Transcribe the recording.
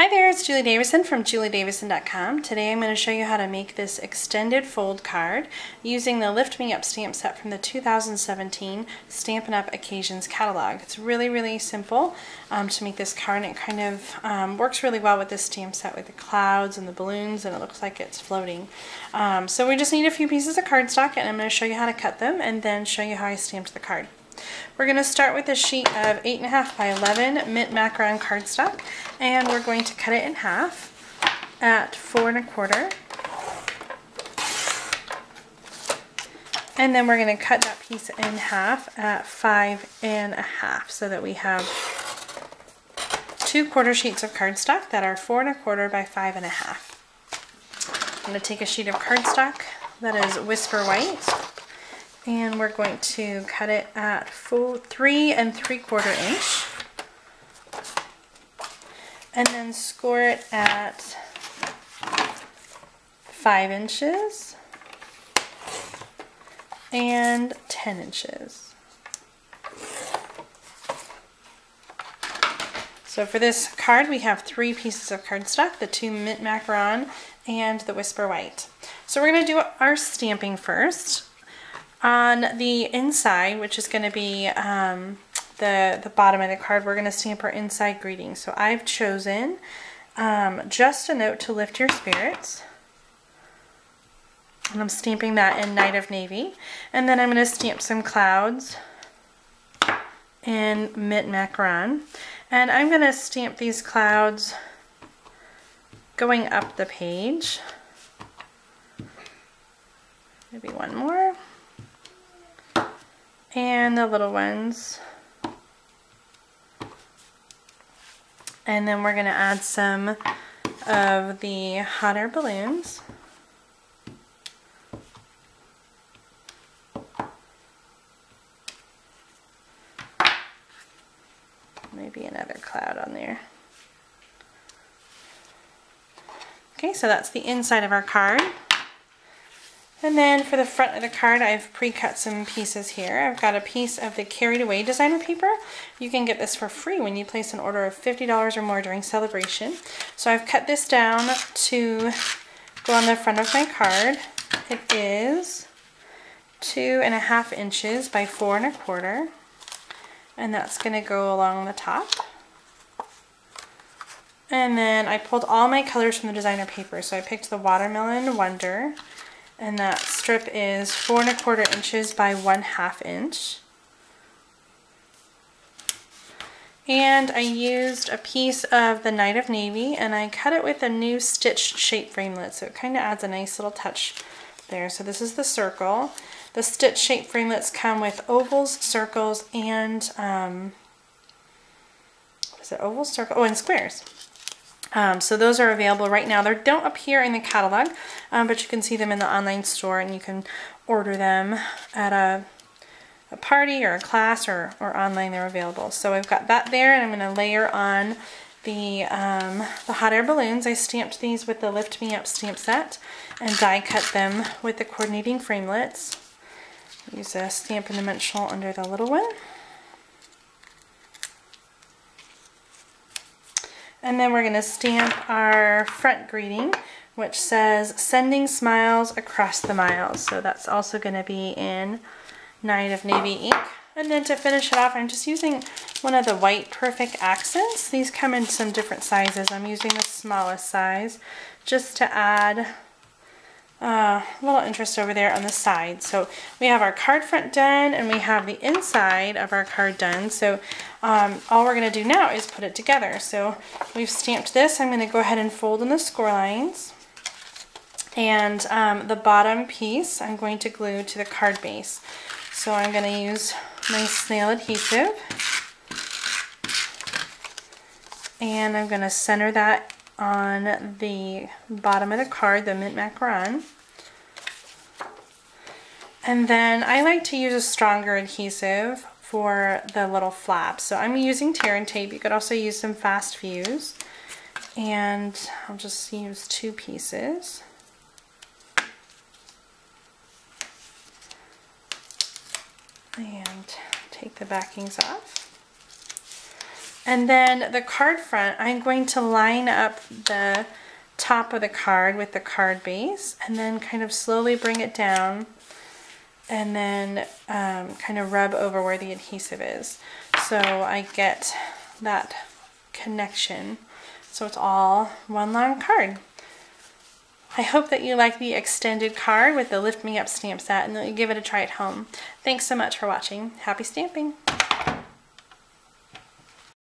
Hi there, it's Julie Davison from juliedavison.com. Today I'm going to show you how to make this extended fold card using the Lift Me Up stamp set from the 2017 Stampin' Up! Occasions catalog. It's really simple to make this card, and it kind of works really well with this stamp set with the clouds and the balloons, and it looks like it's floating. So we just need a few pieces of cardstock, and I'm going to show you how to cut them and then show you how I stamped the card. We're going to start with a sheet of 8.5 by 11 mint macaron cardstock, and we're going to cut it in half at 4 1/4. And then we're going to cut that piece in half at 5 1/2 so that we have 2 quarter sheets of cardstock that are 4 1/4 by 5 1/2. I'm going to take a sheet of cardstock that is Whisper White, and we're going to cut it at 3 3/4 inch, and then score it at 5 inches and 10 inches. So for this card we have 3 pieces of cardstock, the 2 mint macaron and the Whisper White. So we're going to do our stamping first. On the inside, which is going to be the bottom of the card, we're going to stamp our inside greeting. So I've chosen Just a Note to Lift Your Spirits, and I'm stamping that in Night of Navy. And then I'm going to stamp some clouds in mint macaron, and I'm going to stamp these clouds going up the page. Maybe one more. And the little ones. And then we're going to add some of the hot air balloons. Maybe another cloud on there. Okay, so that's the inside of our card. And then for the front of the card, I've pre-cut some pieces here. I've got a piece of the Carried Away designer paper. You can get this for free when you place an order of $50 or more during Sale-a-bration. So I've cut this down to go on the front of my card. It is 2 1/2 inches by 4 1/4, and that's going to go along the top. And then I pulled all my colors from the designer paper. So I picked the Watermelon Wonder, and that strip is 4 1/4 inches by 1/2 inch. And I used a piece of the Night of Navy, and I cut it with a new stitched shape framelit, so it kind of adds a nice little touch there. So this is the circle. The stitched shape framelits come with ovals, circles, and what is it? Ovals, circle, oh, and squares. So those are available right now. They don't appear in the catalog, but you can see them in the online store, and you can order them at a party or a class, or online. They're available. So I've got that there, and I'm going to layer on the hot air balloons. I stamped these with the Lift Me Up stamp set and die cut them with the coordinating framelits. Use a Stampin' Dimensional under the little one. And then we're going to stamp our front greeting, which says Sending Smiles Across the Miles. So that's also going to be in Night of Navy ink. And then to finish it off, I'm just using one of the white Perfect Accents. These come in some different sizes. I'm using the smallest size just to add a little interest over there on the side. So we have our card front done, and we have the inside of our card done. So all we're going to do now is put it together. So we've stamped this. I'm going to go ahead and fold in the score lines, and the bottom piece I'm going to glue to the card base. So I'm going to use my snail adhesive, and I'm going to center that on the bottom of the card, the mint macaron. And then I like to use a stronger adhesive for the little flaps. So I'm using tear and tape. You could also use some fast fuse. And I'll just use 2 pieces. And take the backings off. And then the card front, I'm going to line up the top of the card with the card base and then kind of slowly bring it down and then kind of rub over where the adhesive is. So I get that connection. So it's all one long card. I hope that you like the extended card with the Lift Me Up stamp set and that you give it a try at home. Thanks so much for watching. Happy stamping!